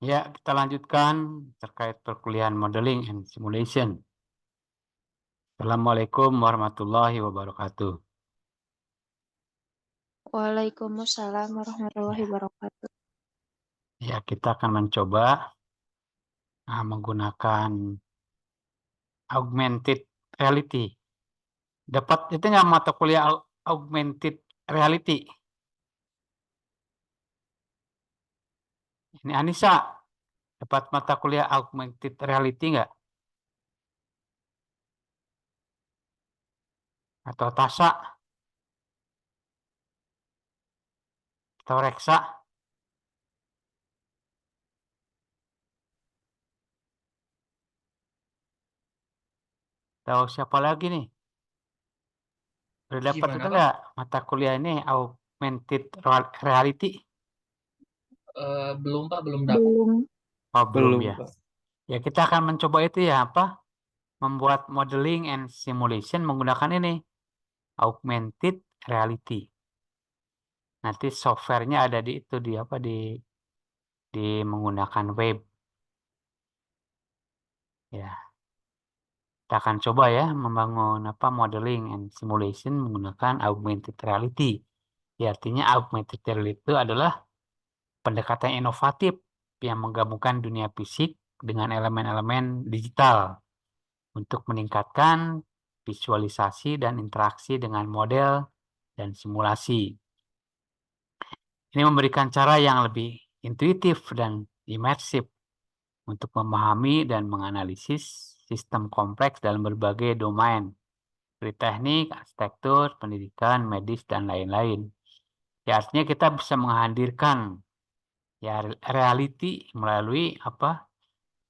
Ya, kita lanjutkan terkait perkuliahan modeling and simulation. Assalamualaikum warahmatullahi wabarakatuh. Waalaikumsalam warahmatullahi Ya, wabarakatuh. kita akan mencoba menggunakan augmented reality. Dapat itu nggak mata kuliah augmented reality? Ini Anissa, dapat mata kuliah augmented reality nggak? Atau Tasa, atau Reksa? Tahu siapa lagi nih? Udah dapat itu Gimana, Pak? nggak mata kuliah ini augmented reality? Belum, Pak, belum dapat. Belum. Oh, belum Belum, ya. Pak. Ya, kita akan mencoba itu ya, membuat modeling and simulation menggunakan ini, augmented reality. Nanti softwarenya ada di itu, di menggunakan web. Ya, kita akan coba ya membangun modeling and simulation menggunakan augmented reality. Ya, artinya augmented reality itu adalah pendekatan inovatif yang menggabungkan dunia fisik dengan elemen-elemen digital untuk meningkatkan visualisasi dan interaksi dengan model dan simulasi. Ini memberikan cara yang lebih intuitif dan imersif untuk memahami dan menganalisis sistem kompleks dalam berbagai domain, seperti teknik, arsitektur, pendidikan, medis, dan lain-lain. Ya, artinya kita bisa menghadirkan ya reality melalui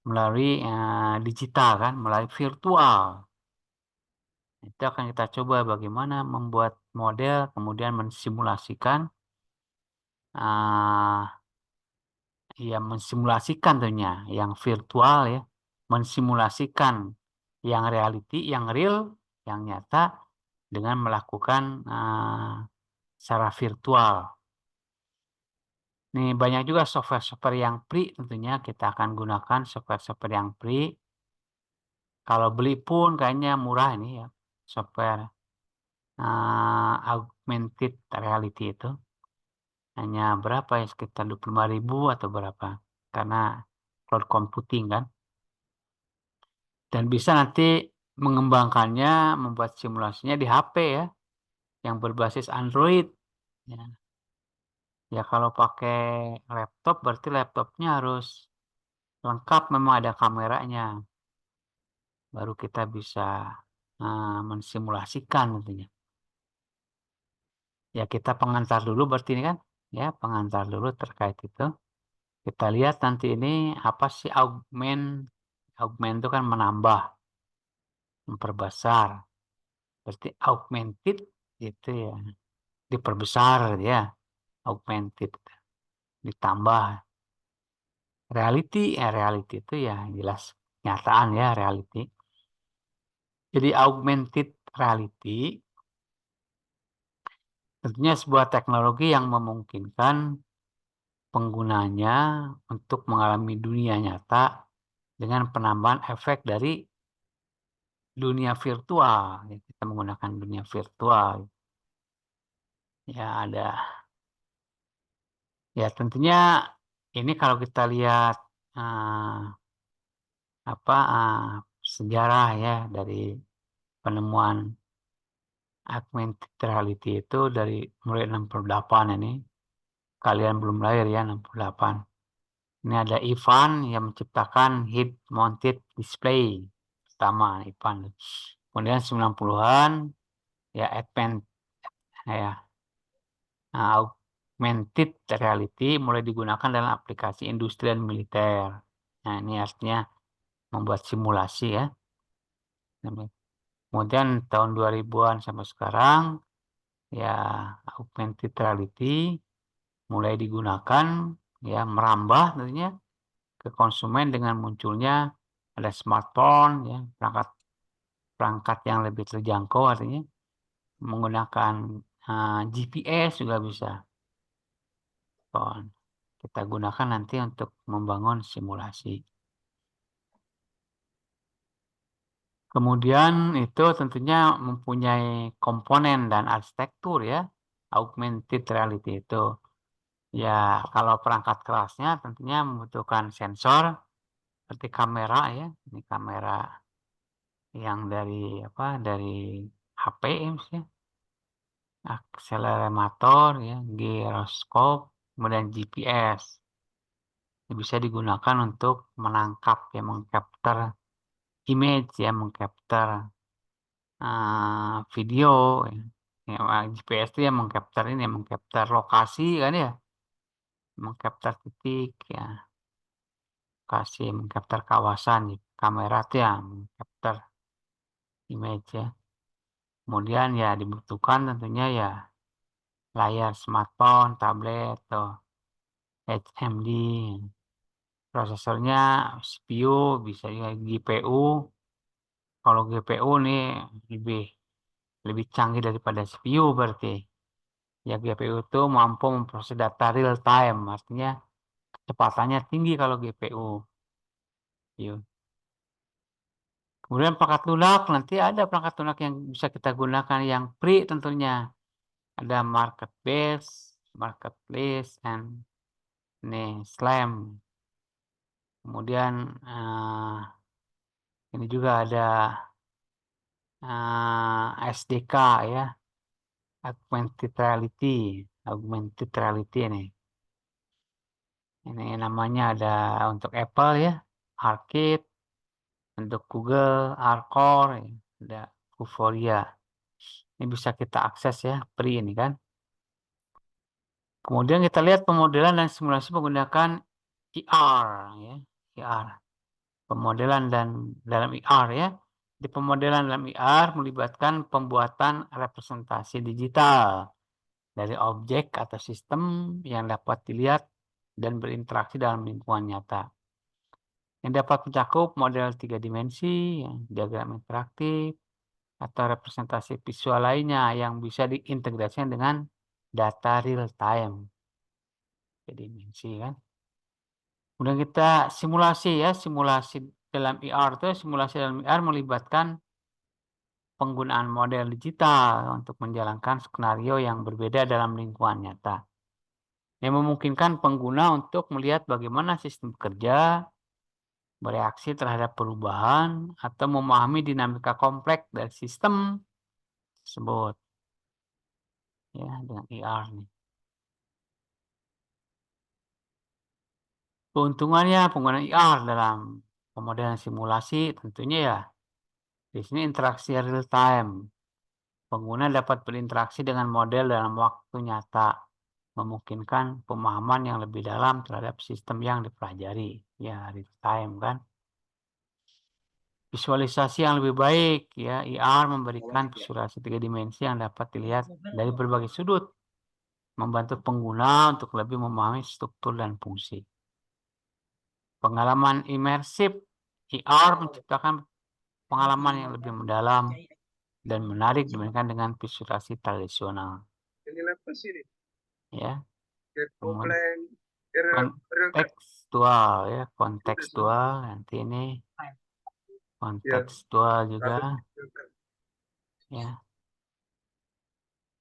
melalui digital kan, melalui virtual. Itu akan kita coba bagaimana membuat model, kemudian mensimulasikan, mensimulasikan tentunya yang virtual ya, mensimulasikan yang reality, yang real, yang nyata dengan melakukan secara virtual. Nih banyak juga software-software yang free tentunya kita akan gunakan software-software yang free. Kalau beli pun kayaknya murah ini ya, software augmented reality itu. Hanya berapa ya, sekitar 25.000 atau berapa. Karena cloud computing kan. Dan bisa nanti mengembangkannya, membuat simulasinya di HP ya, yang berbasis Android. Ya, ya kalau pakai laptop berarti laptopnya harus lengkap, memang ada kameranya. Baru kita bisa mensimulasikan tentunya. Ya kita pengantar dulu berarti ini kan, ya pengantar dulu terkait itu. Kita lihat nanti ini apa sih augment. Augment itu kan menambah, memperbesar. Berarti augmented itu ya diperbesar ya, augmented ditambah. Reality itu ya jelas kenyataan ya reality. Jadi augmented reality tentunya sebuah teknologi yang memungkinkan penggunanya untuk mengalami dunia nyata dengan penambahan efek dari dunia virtual. Kita menggunakan dunia virtual. Ya ada. Ya tentunya ini kalau kita lihat uh, sejarah ya dari penemuan augmented reality itu dari mulai 68 ini. Kalian belum lahir ya 68. Ini ada Ivan yang menciptakan head mounted display pertama Ivan. Kemudian 90-an ya ya augmented reality mulai digunakan dalam aplikasi industri dan militer. Nah, ini artinya membuat simulasi ya. Kemudian tahun 2000-an sampai sekarang ya augmented reality mulai digunakan ya merambah tentunya ke konsumen dengan munculnya ada smartphone ya, perangkat yang lebih terjangkau, artinya menggunakan GPS juga bisa. kita gunakan nanti untuk membangun simulasi. Kemudian itu tentunya mempunyai komponen dan arsitektur ya, augmented reality itu. Ya, kalau perangkat kerasnya tentunya membutuhkan sensor seperti kamera ya, ini kamera yang dari HP ya, misalnya, akselerator ya, giroskop, kemudian GPS. Ini bisa digunakan untuk menangkap ya, mengcapture image ya, mengcapture video ya. Ya, GPS itu ya mengcapture ini, mengcapture lokasi kan ya, mengcapture titik ya, lokasi, mengcapture kawasan. Kamera itu ya mengcapture image ya. Kemudian ya dibutuhkan tentunya ya layar smartphone, tablet, atau HMD. Prosesornya CPU, bisa juga GPU. Kalau GPU nih lebih lebih canggih daripada CPU berarti. Ya GPU itu mampu memproses data real time, artinya kecepatannya tinggi kalau GPU. Yuk. Kemudian perangkat lunak, nanti ada perangkat lunak yang bisa kita gunakan yang free tentunya. Ada marketplace, and nih slam. Kemudian ini juga ada SDK ya, augmented reality ini. Ini namanya ada untuk Apple ya, Arcade, untuk Google, Arcore, ya. Ada Vuforia. Ini bisa kita akses ya, free ini kan. Kemudian kita lihat pemodelan dan simulasi menggunakan IR ya, IR. Pemodelan dan dalam IR ya. Di pemodelan dalam IR melibatkan pembuatan representasi digital dari objek atau sistem yang dapat dilihat dan berinteraksi dalam lingkungan nyata. Yang dapat mencakup model 3 dimensi, diagram interaktif, atau representasi visual lainnya yang bisa diintegrasikan dengan data real time. 3 dimensi kan. Kemudian kita simulasi ya, simulasi dalam IR itu, simulasi dalam IR melibatkan penggunaan model digital untuk menjalankan skenario yang berbeda dalam lingkungan nyata. Yang memungkinkan pengguna untuk melihat bagaimana sistem bekerja, bereaksi terhadap perubahan, atau memahami dinamika kompleks dari sistem tersebut. Ya, dengan IR nih. Keuntungannya penggunaan IR dalam pemodelan simulasi tentunya ya, di sini interaksi real time. Pengguna dapat berinteraksi dengan model dalam waktu nyata, memungkinkan pemahaman yang lebih dalam terhadap sistem yang dipelajari. Ya, real time kan. Visualisasi yang lebih baik, ya, IR memberikan visualisasi 3 dimensi yang dapat dilihat dari berbagai sudut, membantu pengguna untuk lebih memahami struktur dan fungsi. Pengalaman imersif, IR menciptakan pengalaman yang lebih mendalam dan menarik dibandingkan dengan visualisasi tradisional. Ya, kontekstual ya, kontekstual nanti ini kontekstual juga ya.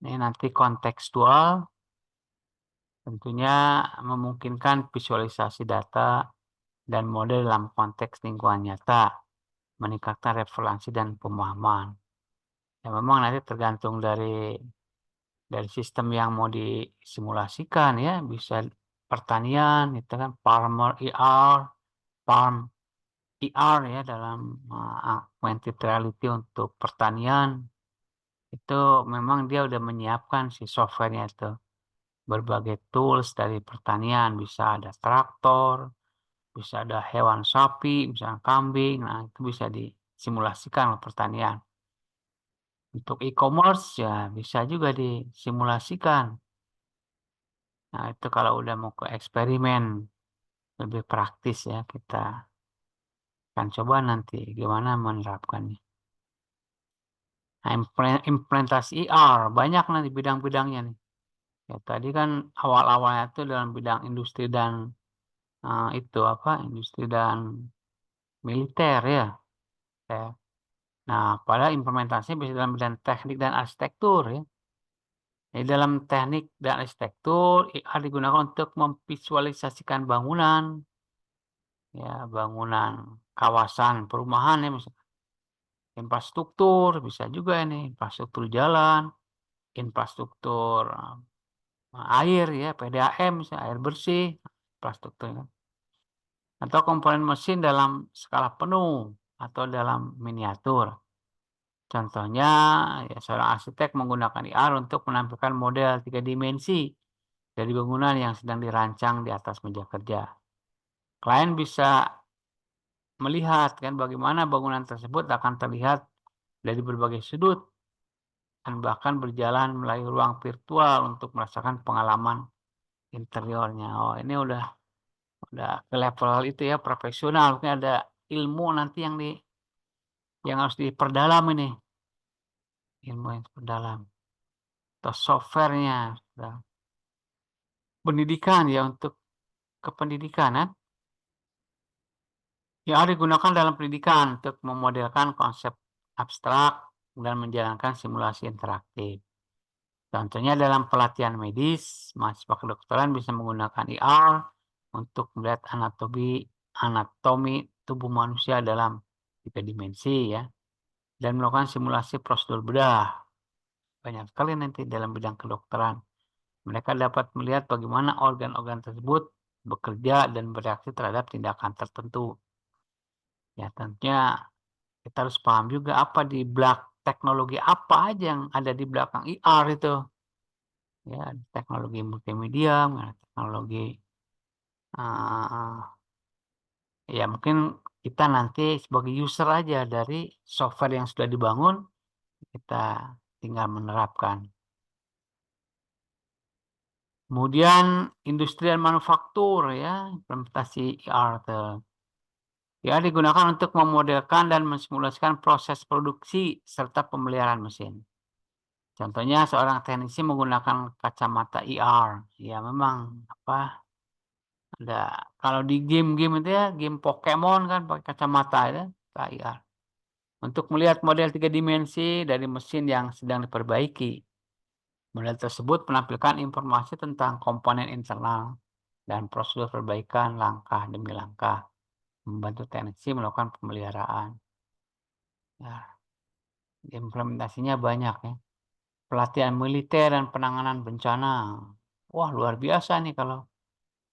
Ini nanti kontekstual tentunya memungkinkan visualisasi data dan model dalam konteks lingkungan nyata, meningkatkan referensi dan pemahaman. Ya memang nanti tergantung dari sistem yang mau disimulasikan ya, bisa pertanian itu kan farmer IR, farm IR ya dalam augmented reality untuk pertanian. Itu memang dia udah menyiapkan si softwarenya itu berbagai tools dari pertanian, bisa ada traktor, bisa ada hewan sapi, misalnya kambing, nah itu bisa disimulasikan oleh pertanian. Untuk e-commerce ya bisa juga disimulasikan. Nah itu kalau udah mau ke eksperimen lebih praktis ya, kita akan coba nanti gimana menerapkannya. Nah, implementasi IR banyak nanti bidang-bidangnya nih. Ya, tadi kan awal-awalnya tuh dalam bidang industri dan industri dan militer ya. Ya. Nah, pada implementasinya bisa dalam bidang teknik dan arsitektur ya. Jadi dalam teknik dan arsitektur, IA digunakan untuk memvisualisasikan bangunan, ya bangunan kawasan perumahan ya, misalnya infrastruktur bisa juga ini, infrastruktur jalan, infrastruktur air ya, PDAM misalnya air bersih, infrastruktur ya. Atau komponen mesin dalam skala penuh atau dalam miniatur. Contohnya, ya, seorang arsitek menggunakan IR untuk menampilkan model 3 dimensi dari bangunan yang sedang dirancang di atas meja kerja. Klien bisa melihat kan bagaimana bangunan tersebut akan terlihat dari berbagai sudut dan bahkan berjalan melalui ruang virtual untuk merasakan pengalaman interiornya. Oh, ini udah ke level itu ya profesional. Mungkin ada ilmu nanti yang harus diperdalam ini, ilmu yang diperdalam. Atau softwarenya, pendidikan ya untuk kependidikan kan. Yang digunakan dalam pendidikan untuk memodelkan konsep abstrak dan menjalankan simulasi interaktif. Contohnya dalam pelatihan medis, mahasiswa kedokteran bisa menggunakan IR untuk melihat anatomi tubuh manusia dalam 3 dimensi ya, dan melakukan simulasi prosedur bedah. Banyak sekali nanti dalam bidang kedokteran. Mereka dapat melihat bagaimana organ-organ tersebut bekerja dan bereaksi terhadap tindakan tertentu. Ya, tentunya kita harus paham juga apa di teknologi apa aja yang ada di belakang IR itu. Ya, teknologi multimedia, teknologi uh, ya mungkin kita nanti sebagai user aja dari software yang sudah dibangun, kita tinggal menerapkan. Kemudian industri dan manufaktur ya, implementasi IR. Ya, digunakan untuk memodelkan dan mensimulasikan proses produksi serta pemeliharaan mesin. Contohnya seorang teknisi menggunakan kacamata IR. Ya memang ada kalau di game-game itu ya, game Pokemon kan pakai kacamata itu, IR. Untuk melihat model 3 dimensi dari mesin yang sedang diperbaiki. Model tersebut menampilkan informasi tentang komponen internal dan prosedur perbaikan langkah demi langkah, membantu teknisi melakukan pemeliharaan. Ya, implementasinya banyak ya. Pelatihan militer dan penanganan bencana. Wah, luar biasa nih kalau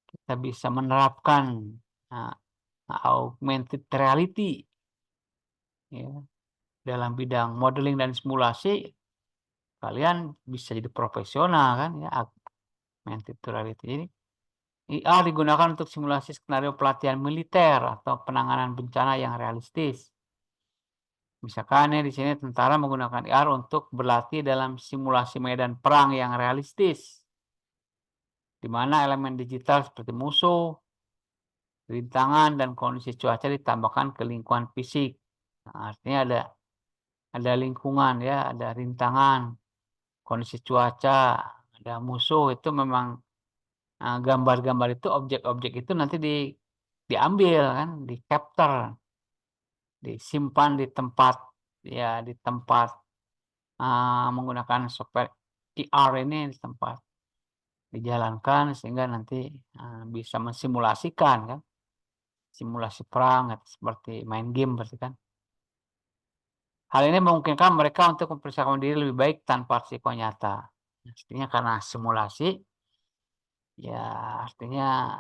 kita bisa menerapkan uh, augmented reality ya, dalam bidang modeling dan simulasi. Kalian bisa jadi profesional kan ya, augmented reality. Jadi IA digunakan untuk simulasi skenario pelatihan militer atau penanganan bencana yang realistis. Misalkan ya di sini tentara menggunakan IR untuk berlatih dalam simulasi medan perang yang realistis, di mana elemen digital seperti musuh, rintangan, dan kondisi cuaca ditambahkan ke lingkungan fisik. Nah, artinya ada lingkungan ya, ada rintangan, kondisi cuaca, ada musuh itu memang gambar-gambar itu, objek-objek itu nanti diambil kan, di capture, disimpan di tempat ya di tempat menggunakan software IR ini di tempat dijalankan sehingga nanti bisa mensimulasikan kan, simulasi perang seperti main game berarti kan. Hal ini memungkinkan mereka untuk mempersiapkan diri lebih baik tanpa risiko nyata. Artinya karena simulasi, ya artinya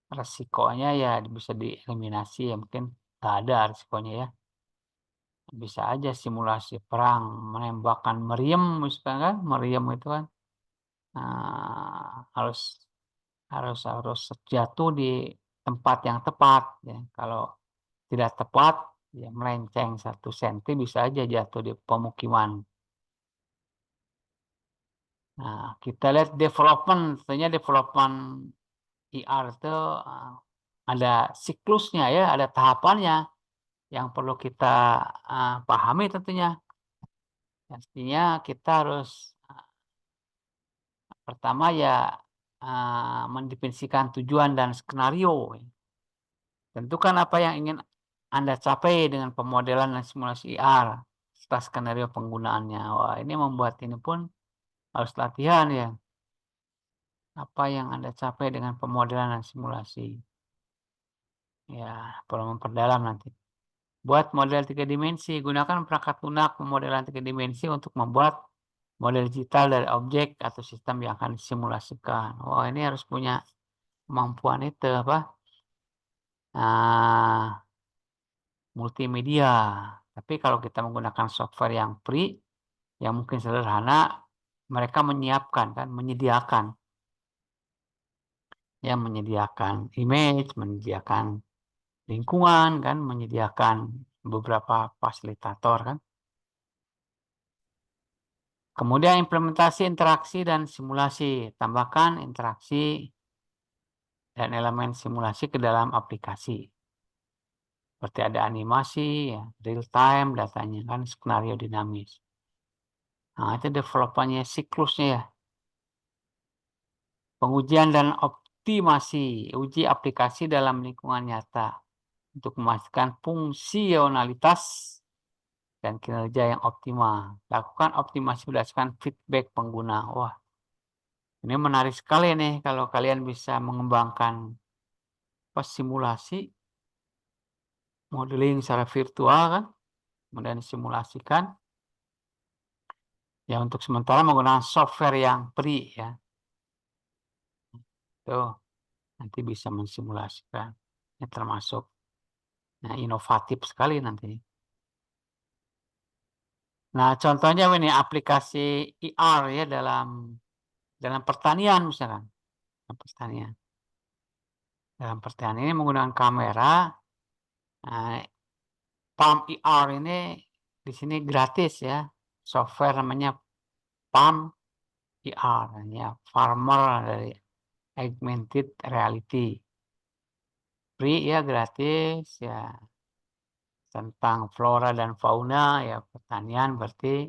resikonya ya bisa dieliminasi ya mungkin nggak ada risikonya ya. Bisa aja simulasi perang menembakkan meriam misalkan kan, meriam itu kan harus harus jatuh di tempat yang tepat ya. Kalau tidak tepat ya melenceng 1 senti bisa aja jatuh di pemukiman. Nah, kita lihat development, tentunya development IR itu ada siklusnya ya, ada tahapannya yang perlu kita pahami tentunya. Artinya kita harus Pertama ya mendefinisikan tujuan dan skenario. Tentukan apa yang ingin Anda capai dengan pemodelan dan simulasi IR serta skenario penggunaannya. Wah, ini membuat ini pun harus latihan ya. Apa yang Anda capai dengan pemodelan dan simulasi. Ya, perlu memperdalam nanti. Buat model 3 dimensi, gunakan perangkat lunak pemodelan 3 dimensi untuk membuat model digital dari objek atau sistem yang akan disimulasikan. Wah, ini harus punya kemampuan itu apa? Nah, multimedia. Tapi kalau kita menggunakan software yang free, yang mungkin sederhana, mereka menyiapkan kan, menyediakan image, menyediakan lingkungan kan, menyediakan beberapa fasilitator kan. Kemudian implementasi interaksi dan simulasi. Tambahkan interaksi dan elemen simulasi ke dalam aplikasi. Seperti ada animasi, ya, real time, datanya kan, skenario dinamis. Nah, itu developernya siklusnya ya. Pengujian dan optimasi. Uji aplikasi dalam lingkungan nyata untuk memastikan fungsionalitas dan kinerja yang optimal. Lakukan optimasi berdasarkan feedback pengguna. Wah, ini menarik sekali nih kalau kalian bisa mengembangkan simulasi, modeling secara virtual kan, kemudian disimulasikan. Ya untuk sementara menggunakan software yang free ya. Tuh, nanti bisa mensimulasikan. Ini termasuk inovatif sekali nanti. Nah, contohnya ini aplikasi IR ya dalam pertanian misalkan. Pertanian. Dalam pertanian ini menggunakan kamera. Nah, Palm IR ini di sini gratis ya. Software namanya Palm IR ya, Farmer dari Augmented Reality. Free ya, gratis ya. Tentang flora dan fauna ya, pertanian berarti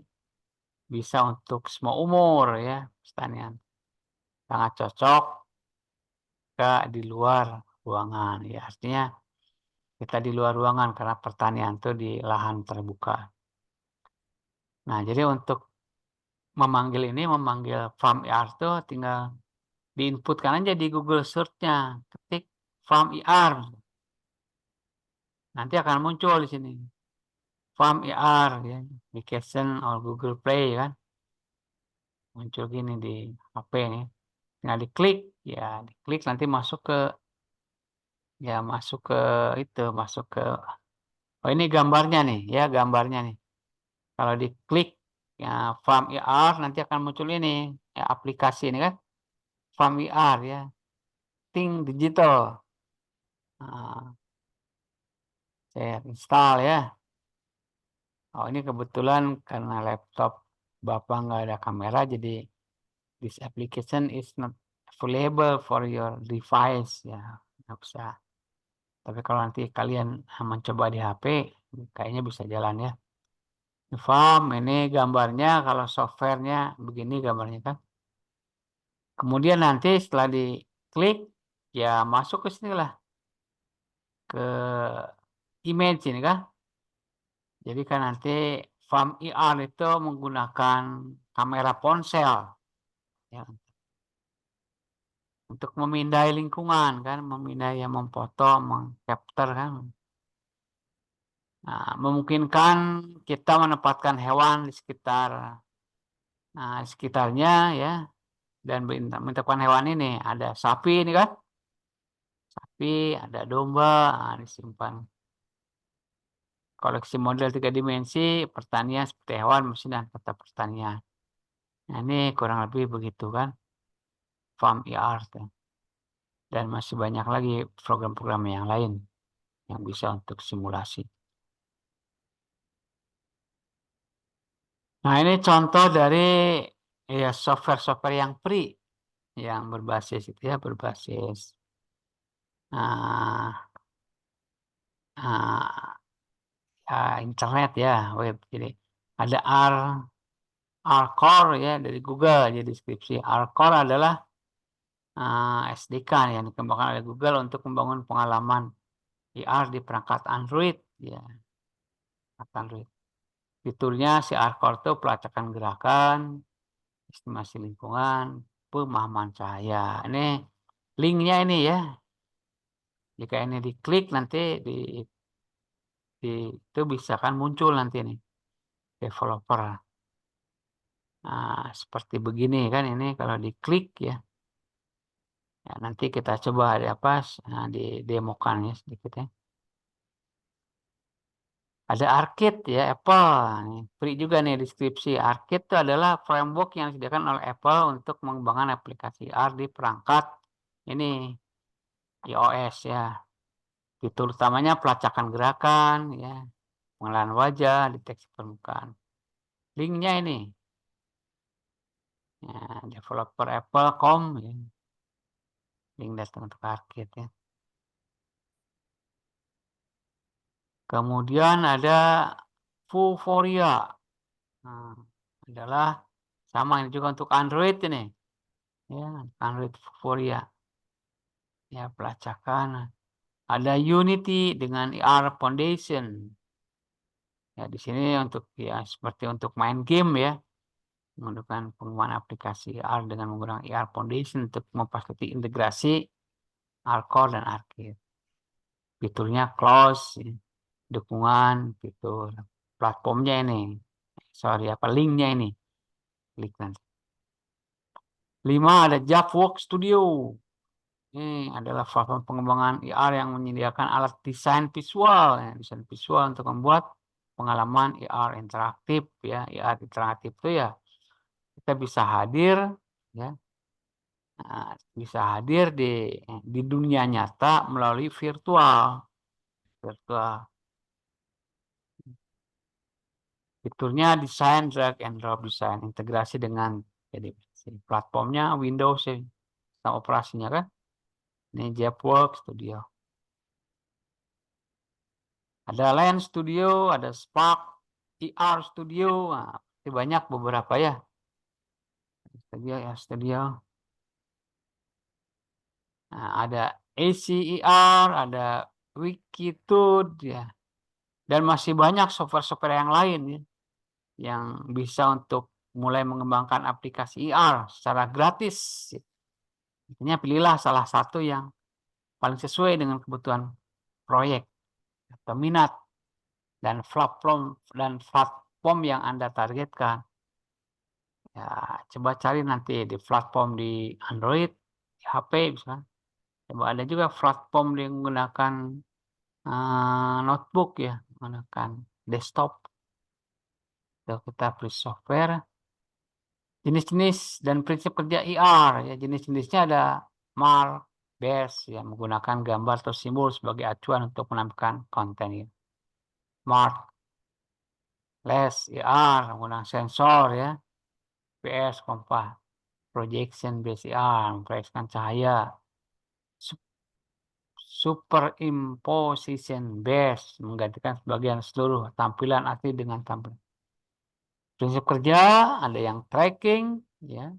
bisa untuk semua umur ya, pertanian. Sangat cocok di luar ruangan ya, artinya kita di luar ruangan karena pertanian itu di lahan terbuka. Nah, jadi untuk memanggil farm IR itu tinggal diinputkan aja di Google Search-nya, ketik farm IR. Nanti akan muncul di sini. Farm IR ya, application or Google Play kan. Muncul gini di HP nih. Tinggal diklik nanti masuk ke masuk ke oh ini gambarnya nih, ya gambarnya nih. Kalau diklik ya Farm IR nanti akan muncul ini ya, aplikasi ini kan. Farm IR ya. Think Digital. Nah, saya install ya. Oh ini kebetulan karena laptop Bapak nggak ada kamera, jadi this application is not available for your device ya. Nggak usah. Tapi kalau nanti kalian mencoba di HP, kayaknya bisa jalan ya. Farm ini gambarnya, kalau softwarenya begini gambarnya kan. Kemudian nanti setelah diklik, ya masuk ke sini lah, ke image ini kan. Jadi kan nanti Farm IR itu menggunakan kamera ponsel ya, untuk memindai lingkungan kan, memindai yang memfoto, mengcapture kan. Nah, memungkinkan kita menempatkan hewan di sekitarnya ya, dan menetapkan hewan ini ada sapi ini kan, sapi ada domba, disimpan koleksi model 3 dimensi pertanian seperti hewan, mesin dan peta pertanian. Nah, ini kurang lebih begitu kan, farm IR tuh. Dan masih banyak lagi program-program yang lain yang bisa untuk simulasi. Nah, ini contoh dari ya software-software yang free yang berbasis itu ya, berbasis ah, ah, internet ya, web. Jadi ada R, Alcor ya dari Google jadi deskripsi. Alcor adalah SDK yang dikembangkan oleh Google untuk membangun pengalaman VR di perangkat Android ya, Android. Fiturnya si Alcor itu pelacakan gerakan, estimasi lingkungan, pemahaman cahaya. Ini linknya ini ya. Jika ini diklik nanti itu bisa kan muncul nanti nih developer. Nah, seperti begini kan ini kalau diklik ya. Ya, nanti kita coba ada apa didemokan ya sedikit ya. Ada Arcade ya Apple. Nih, free juga nih deskripsi. Arcade itu adalah framework yang disediakan oleh Apple untuk mengembangkan aplikasi AR di perangkat ini iOS ya. Fitur utamanya pelacakan gerakan ya, pengenalan wajah, deteksi permukaan. Linknya ini ya, developer Apple.com ya. Link datang untuk Arcade ya. Kemudian ada Vuforia. Nah, adalah sama ini juga untuk Android ini. Ya, Android Vuforia. Ya, pelacakan. Ada Unity dengan AR Foundation. Ya, di sini untuk ya seperti untuk main game ya. Menggunakan pengembangan aplikasi AR dengan menggunakan AR Foundation untuk memfasilitasi integrasi Alcor dan Arcade. Fiturnya close, ya. Dukungan, fitur. Platformnya ini. Sorry, apa linknya ini. Klik nanti. 5 ada Javwork Studio. Ini adalah platform pengembangan IR yang menyediakan alat desain visual, ya, desain visual untuk membuat pengalaman IR interaktif ya. IR interaktif itu ya kita bisa hadir ya, bisa hadir di dunia nyata melalui virtual. Virtual. Fiturnya desain drag and drop desain, integrasi dengan jadi platformnya Windows ya, sistem operasinya kan. Ini Javwork Studio. Ada Lens Studio, ada Spark, ER Studio, nah, banyak beberapa ya. Studio ya studio. Nah, ada ACER, ada Wikitude ya. Dan masih banyak software-software yang lain ya, yang bisa untuk mulai mengembangkan aplikasi ER secara gratis. Intinya pilihlah salah satu yang paling sesuai dengan kebutuhan proyek atau minat dan platform yang Anda targetkan. Ya, coba cari nanti di platform di Android, di HP misalkan. Coba ada juga platform yang menggunakan notebook ya, menggunakan desktop. Kalau kita beli software, jenis-jenis dan prinsip kerja IR ya, jenis-jenisnya ada Mark, Bash yang menggunakan gambar atau simbol sebagai acuan untuk menampilkan konten ya. Mark, Less, IR menggunakan sensor ya, PS, kompas, projection based IR memproyeksikan cahaya. Superimposition based menggantikan sebagian seluruh tampilan asli dengan tampilan. Prinsip kerja ada yang tracking, ya,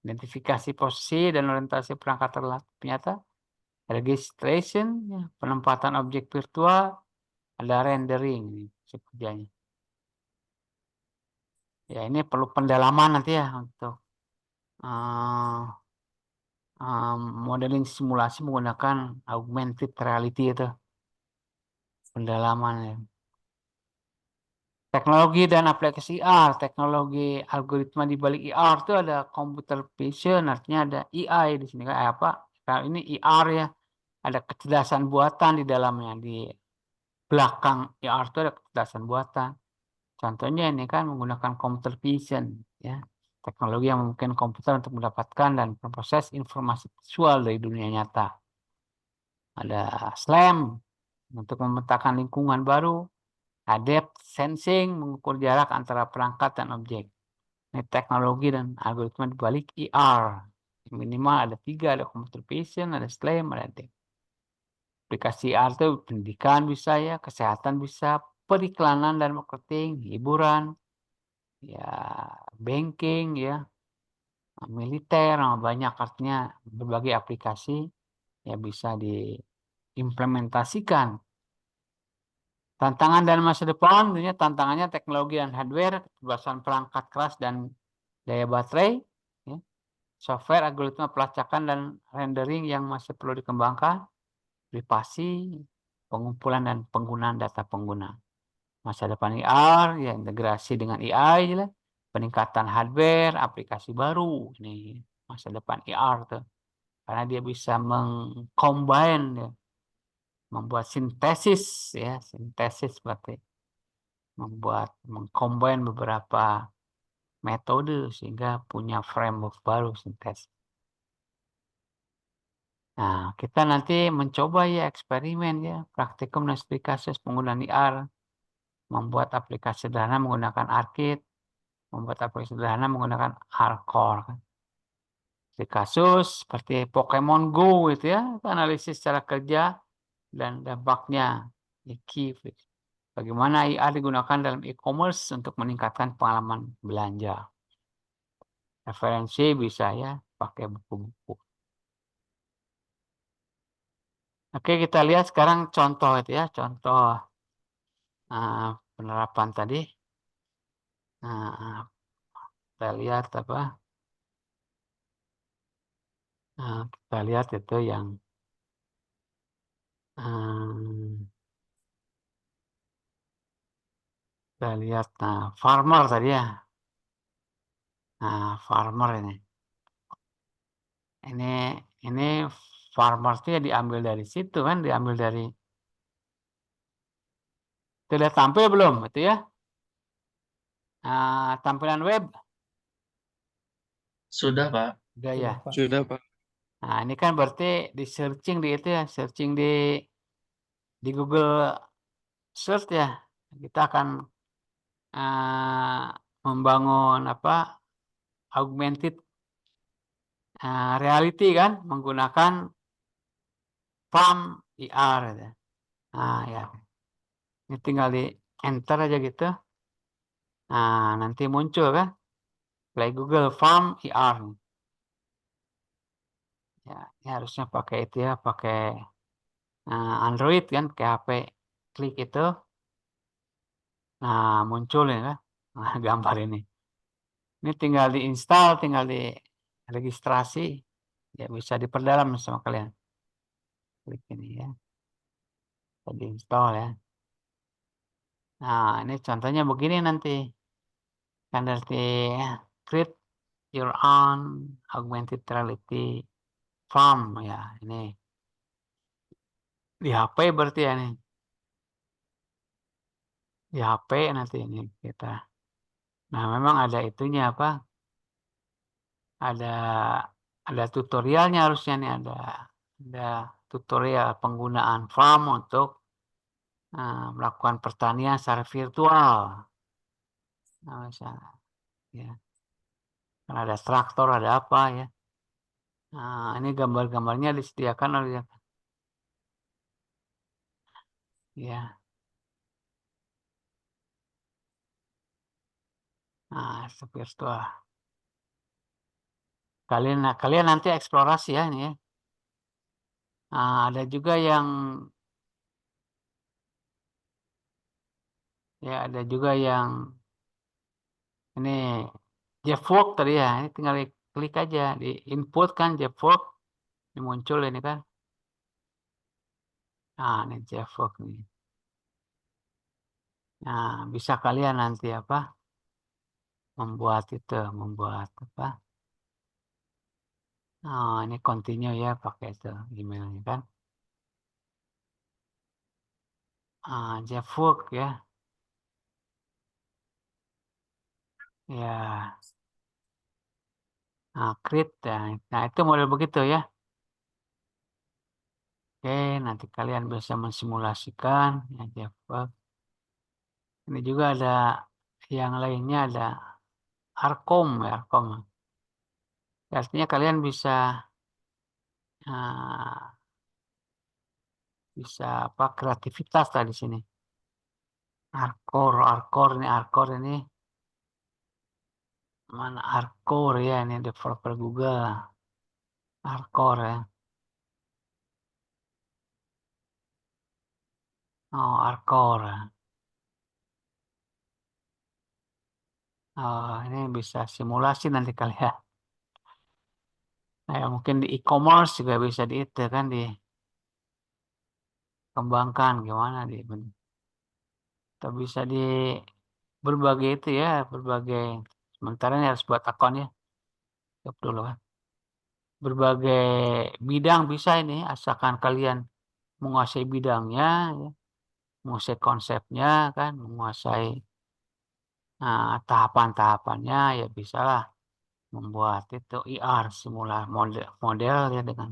identifikasi posisi dan orientasi perangkat ternyata, registration, ya, penempatan objek virtual, ada rendering, prinsip kerjanya. Ya ini perlu pendalaman nanti ya untuk uh, modeling simulasi menggunakan augmented reality itu pendalaman ya. Teknologi dan aplikasi IR, teknologi algoritma di balik IR itu ada computer vision, artinya ada AI di sini kan apa? Kalau ini IR ya, ada kecerdasan buatan di dalamnya. Di belakang IR itu ada kecerdasan buatan. Contohnya ini kan menggunakan computer vision ya. Teknologi yang memungkinkan komputer untuk mendapatkan dan memproses informasi visual dari dunia nyata. Ada SLAM untuk memetakan lingkungan baru. Depth sensing mengukur jarak antara perangkat dan objek. Ini teknologi dan algoritma di balik IR. Minimal ada 3, ada computer vision, ada SLAM, ada depth. Aplikasi IR itu pendidikan bisa ya, kesehatan bisa, periklanan dan marketing, hiburan, ya banking, ya militer, banyak artinya berbagai aplikasi ya bisa diimplementasikan. Tantangan dan masa depan, tentunya tantangannya teknologi dan hardware, keterbatasan perangkat keras dan daya baterai, ya. Software, algoritma pelacakan dan rendering yang masih perlu dikembangkan, privasi, pengumpulan dan penggunaan data pengguna. Masa depan IR, ya integrasi dengan AI, lah. Peningkatan hardware, aplikasi baru, ini masa depan IR tuh. Karena dia bisa mengcombine, ya, membuat sintesis, ya sintesis berarti mengcombine beberapa metode sehingga punya framework baru sintesis. Nah, kita nanti mencoba ya eksperimen, ya praktikum dan studi kasus penggunaan IR, membuat aplikasi sederhana menggunakan ARKit, membuat aplikasi sederhana menggunakan hardcore. Di kasus seperti Pokemon Go itu ya, analisis cara kerja dan dampaknya. Bagaimana IR digunakan dalam e-commerce untuk meningkatkan pengalaman belanja. Referensi bisa ya pakai buku-buku. Oke, kita lihat sekarang contoh itu ya, contoh penerapan tadi. Nah, kita lihat apa? Nah, kita lihat itu yang kita lihat farmer tadi ya. Nah, farmer ini. Ini farmer itu ya diambil dari situ kan, diambil dari sudah tampil belum itu ya? Tampilan web Sudah, Pak. udah ya. Sudah, Pak. Nah, ini kan berarti di searching di itu ya, searching di Google Search ya. Kita akan membangun apa? Augmented reality kan menggunakan Farm IR ya. Nah, ya. Ini tinggal di enter aja gitu. Nah, nanti muncul kan Play Google Farm IR. Ya, ini harusnya pakai itu ya, pakai Android kan, pakai HP. Klik itu. Nah, muncul ya kan. Nah, gambar ini. Ini tinggal diinstal, tinggal di registrasi. Ya, bisa diperdalam sama kalian. Klik ini ya. Bisa diinstal ya. Nah, ini contohnya begini nanti. Kan nanti create your own augmented reality farm ya. Ini di HP berarti ya nih. Di HP nanti ini kita. Nah, memang ada itunya apa? Ada tutorialnya harusnya nih ada tutorial penggunaan farm untuk melakukan pertanian secara virtual. Nah, misalnya, ya. Kan ada traktor, ada apa ya. Nah, ini gambar-gambarnya disediakan oleh ya. Nah, itu virtual. Kalian nanti eksplorasi ya ini ya. Nah, ada juga yang ini JeffWorks tadi ya. Ini tinggal klik aja di input kan JeffWorks, ini muncul ini kan. Nah, ini JeffWorks nih. Nah, bisa kalian nanti apa? Membuat apa? Oh, ini continue ya pakai itu emailnya kan. JeffWorks ya. Ya. Nah, create ya. Nah, itu model begitu ya. Oke, nanti kalian bisa mensimulasikan ya JeffWorks. Ini juga ada yang lainnya ada Arcom ya, Arcom. Artinya kalian uh, bisa apa kreativitas lah di sini. Arcor ini mana Arcor ya, ini developer Google. Arcor ya. Oh, Arcor. Oh, ini bisa simulasi nanti kali ya. Nah, ya, mungkin di e-commerce juga bisa di itu kan dikembangkan gimana atau bisa di berbagai itu ya, berbagai sementara ini harus buat akun ya. Siap dulu kan. Berbagai bidang bisa ini asalkan kalian menguasai bidangnya, ya, menguasai konsepnya kan, menguasai tahapan-tahapannya ya bisalah membuat itu IR simulasi model ya dengan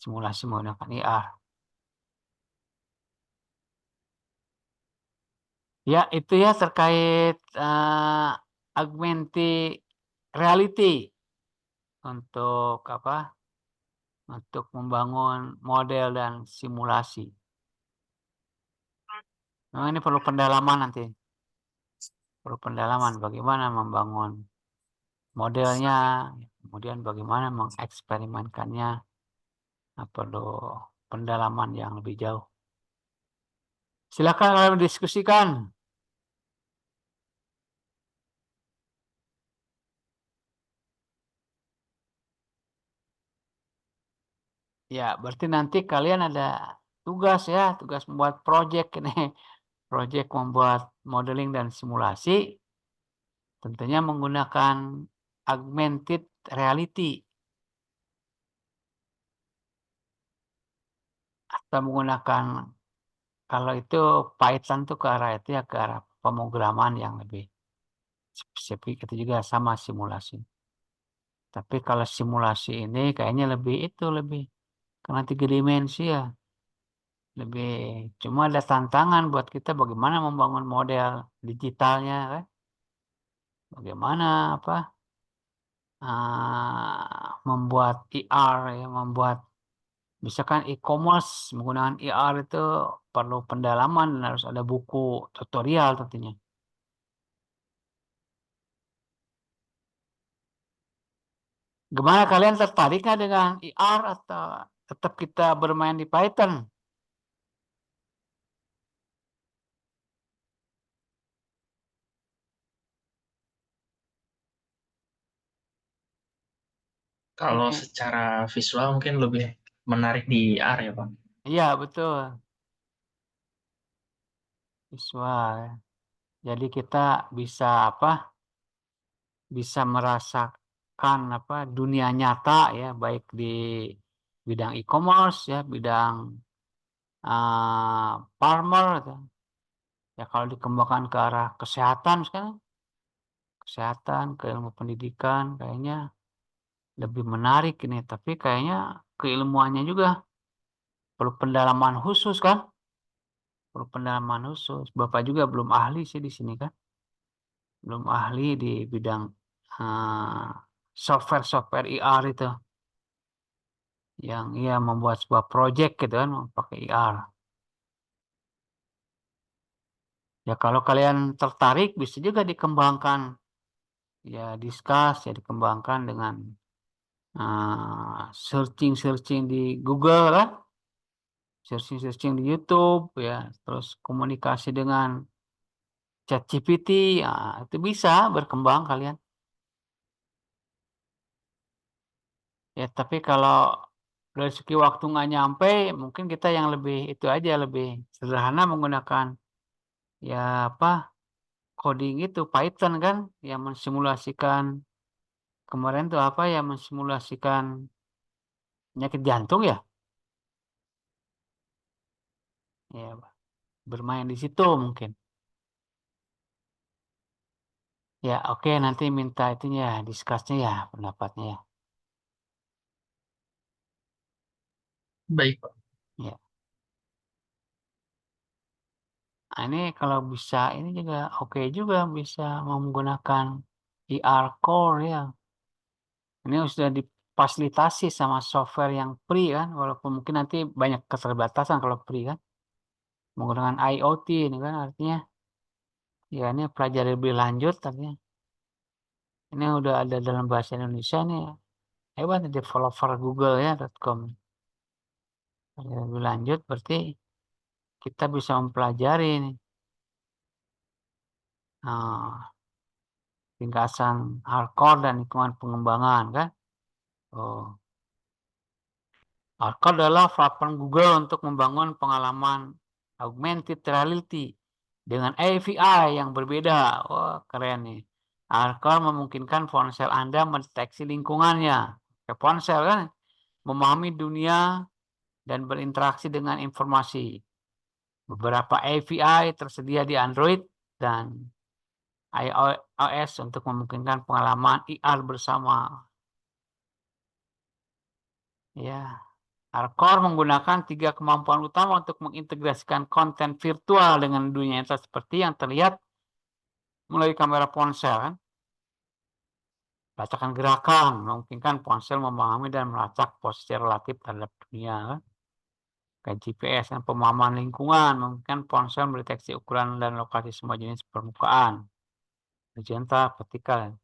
simulasi menggunakan IR. Ya, itu ya terkait augmented reality untuk apa? Untuk membangun model dan simulasi. Nah, ini perlu pendalaman nanti. Perlu pendalaman bagaimana membangun modelnya, kemudian bagaimana mengeksperimenkannya. Nah, perlu pendalaman yang lebih jauh. Silakan kalian diskusikan. Ya, berarti nanti kalian ada tugas ya, tugas membuat project ini. Project membuat modeling dan simulasi, tentunya menggunakan augmented reality atau menggunakan kalau itu Python tuh ke arah itu ya ke arah pemrograman yang lebih spesifik itu juga sama simulasi. Tapi kalau simulasi ini kayaknya lebih itu lebih karena 3 dimensi ya. Lebih cuma ada tantangan buat kita bagaimana membangun model digitalnya kan. Bagaimana apa membuat IR ya, membuat misalkan e-commerce menggunakan IR itu perlu pendalaman dan harus ada buku tutorial tentunya. Gimana kalian tertariknya dengan IR atau tetap kita bermain di Python? Kalau Ini, secara visual mungkin lebih menarik di AR ya, Pak. iya betul, visual. Ya. Jadi kita bisa apa? Bisa merasakan apa dunia nyata ya, baik di bidang e-commerce ya, bidang farmer, gitu. Ya kalau dikembangkan ke arah kesehatan sekarang, kesehatan, ke ilmu pendidikan, kayaknya lebih menarik ini. Tapi kayaknya keilmuannya juga perlu pendalaman khusus kan? Perlu pendalaman khusus. Bapak juga belum ahli sih di sini kan? Belum ahli di bidang eh, software-software IR itu. Yang ia membuat sebuah project gitu kan, pakai IR. Ya kalau kalian tertarik bisa juga dikembangkan. Ya discuss, ya dikembangkan dengan searching-searching di Google kan, searching-searching di YouTube ya, terus komunikasi dengan ChatGPT, ya, itu bisa berkembang kalian. Ya tapi kalau dari segi waktu nggak nyampe, mungkin kita yang lebih itu aja lebih sederhana menggunakan ya apa coding itu Python kan, yang mensimulasikan kemarin tuh apa ya mensimulasikan penyakit jantung ya, ya bermain di situ mungkin. Ya, oke, nanti minta itunya, discussnya ya, pendapatnya ya. Baik, Pak. Ya. Nah, ini kalau bisa, ini juga oke juga bisa menggunakan ER Core ya. Ini sudah difasilitasi sama software yang free kan, walaupun mungkin nanti banyak keterbatasan kalau free kan. Menggunakan IoT ini kan artinya, ya ini pelajari lebih lanjut artinya. Ini udah ada dalam bahasa Indonesia nih. Hebat developer Google ya .com. Lebih lanjut berarti kita bisa mempelajari nih. Ringkasan hardcore dan lingkungan pengembangan kan. Hardcore adalah platform Google untuk membangun pengalaman augmented reality dengan API yang berbeda. Wah, keren nih. Hardcore memungkinkan ponsel Anda mendeteksi lingkungannya. Kayak ponsel kan, memahami dunia dan berinteraksi dengan informasi. Beberapa API tersedia di Android dan iOS untuk memungkinkan pengalaman IR bersama. Ya, Hardcore menggunakan 3 kemampuan utama untuk mengintegrasikan konten virtual dengan dunia nyata seperti yang terlihat melalui kamera ponsel. Kan? Pelacakan gerakan memungkinkan ponsel memahami dan melacak posisi relatif terhadap dunia. Kan? Kayak GPS dan pemahaman lingkungan memungkinkan ponsel mendeteksi ukuran dan lokasi semua jenis permukaan. Horizontal, vertikal.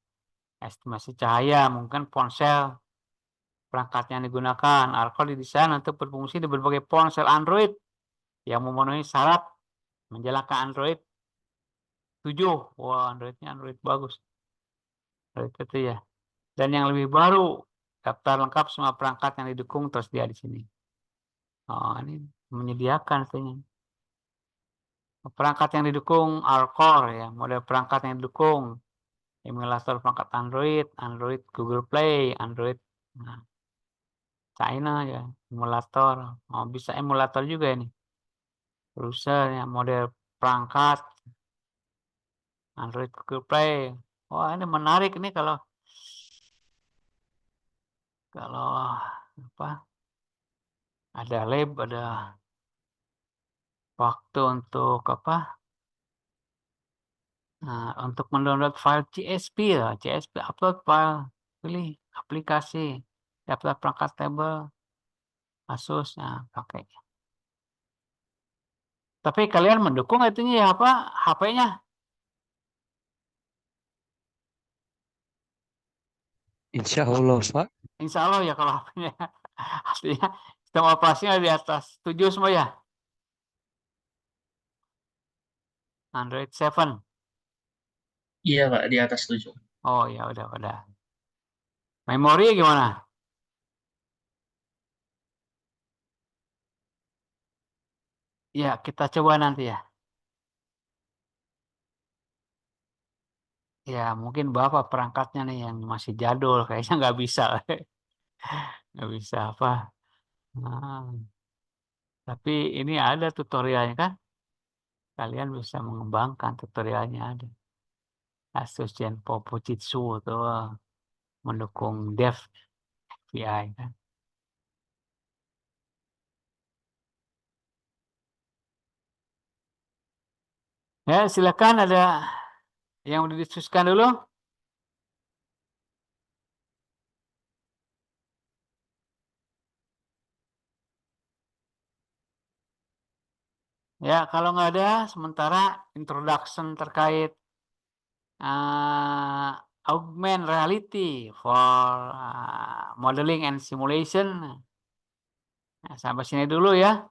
Estimasi cahaya mungkin ponsel perangkat yang digunakan. Hardcore didesain untuk berfungsi di berbagai ponsel Android yang memenuhi syarat menjalankan Android 7. Wah, Androidnya Android bagus. Android itu ya. Dan yang lebih baru, daftar lengkap semua perangkat yang didukung tersedia di sini. Oh, ini menyediakan katanya. Perangkat yang didukung Hardcore ya, model perangkat yang didukung emulator perangkat Android, Android Google Play, Android China ya, emulator. Oh, bisa emulator juga ini. Browser ya, model perangkat Android Google Play. Wah, ini menarik nih kalau apa? Ada lab, ada waktu untuk apa? Nah, untuk mendownload file CSV ya, CSV upload file, pilih aplikasi, daftar perangkat tabel, Asus, nah pakai. Tapi kalian mendukung itunya ya apa? HP-nya? Insya Allah, Pak. Insya Allah ya kalau HP-nya. Artinya sistem operasinya di atas 7 semua ya? Android 7. Iya, Pak, di atas 7. Oh ya udah. Memori gimana? Ya kita coba nanti ya. Ya mungkin Bapak perangkatnya nih yang masih jadul kayaknya nggak bisa. Nggak bisa apa. Nah, tapi ini ada tutorialnya kan? Kalian bisa mengembangkan tutorialnya ada. Asus Zenfone Fujitsu tuh mendukung dev API kan. Ya silakan ada yang mau didiskusikan dulu. Ya kalau nggak ada sementara introduction terkait augmented reality for modeling and simulation. Nah, sampai sini dulu ya.